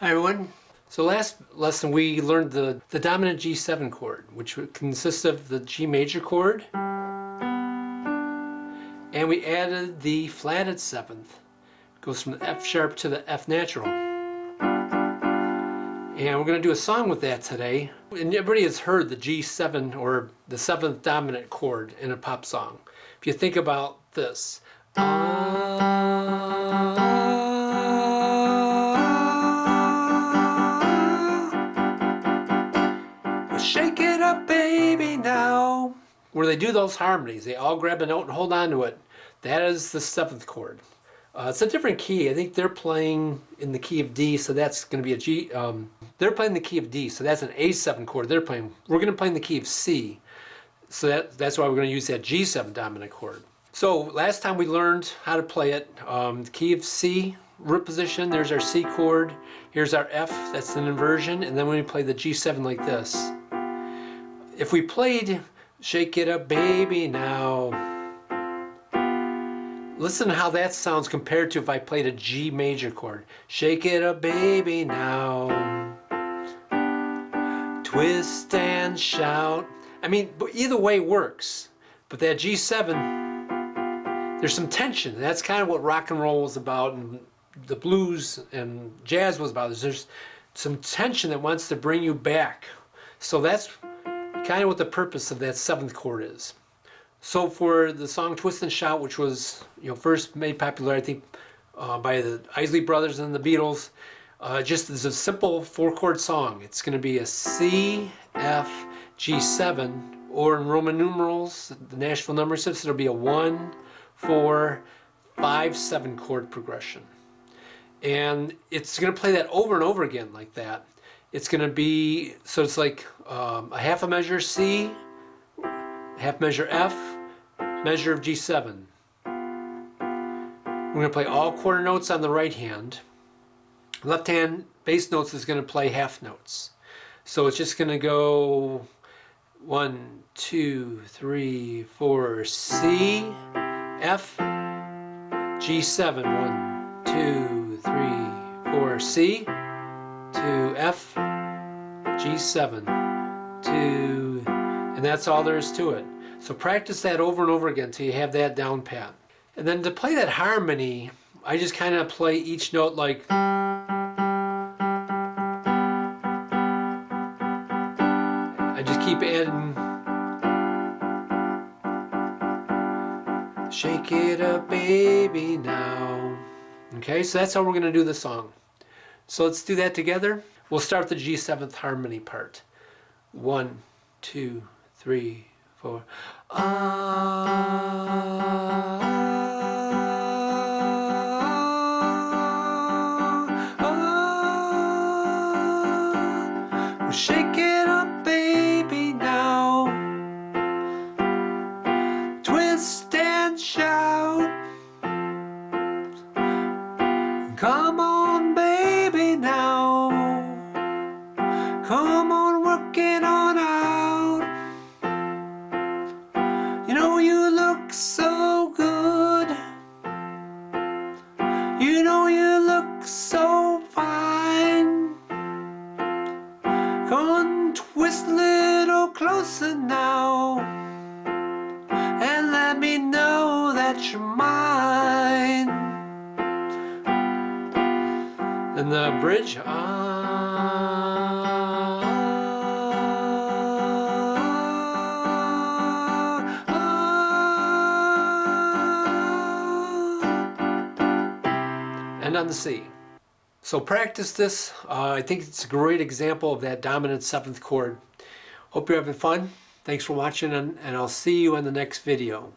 Hi everyone. So last lesson we learned the dominant G7 chord, which consists of the G major chord, and we added the flatted seventh. It goes from the F sharp to the F natural. And we're going to do a song with that today. And everybody has heard the G7 or the seventh dominant chord in a pop song. If you think about this. Shake it up, baby, now. Where they do those harmonies, they all grab a note and hold on to it. That is the seventh chord. It's a different key. I think they're playing in the key of D, so that's going to be a G. They're playing the key of D, so that's an A7 chord. We're going to play in the key of C, so that's why we're going to use that G7 dominant chord. So last time we learned how to play it. The key of C, root position. There's our C chord. Here's our F. That's an inversion, and then when we play the G7 like this. If we played Shake It Up Baby Now, listen to how that sounds compared to if I played a G major chord. Shake it up baby now, twist and shout. I mean, either way works. But that G7, there's some tension. That's kind of what rock and roll was about, and the blues and jazz was about. There's some tension that wants to bring you back. So that's kind of what the purpose of that seventh chord is. So for the song Twist and Shout, which was first made popular, I think, by the Isley Brothers and the Beatles, just as a simple 4-chord song. It's going to be a C, F, G7, or in Roman numerals, the Nashville number system, it'll be a 1, 4, 5, 7 chord progression. And it's going to play that over and over again like that. It's going to be, so it's like a half a measure C, half measure F, measure of G7. We're going to play all quarter notes on the right hand. Left hand bass notes is going to play half notes. So it's just going to go 1, 2, 3, 4, C, F, G7, 1, 2, 3, 4, C, 2, F, G7, 2, and that's all there is to it. So practice that over and over again till you have that down pat. And then to play that harmony, I just kind of play each note like, I just keep adding, shake it up baby now. Okay, so that's how we're going to do the song. So let's do that together. We'll start the G7th harmony part. 1, 2, 3, 4. Shake it up, baby, now. Twist and shout. Come on, baby, now. Come on, work it on out. You know you look so good. You know you look so fine. Come on, twist a little closer now, and let me know that you're mine. And the bridge, and on the C. So practice this. I think it's a great example of that dominant 7th chord. Hope you're having fun. Thanks for watching, and I'll see you in the next video.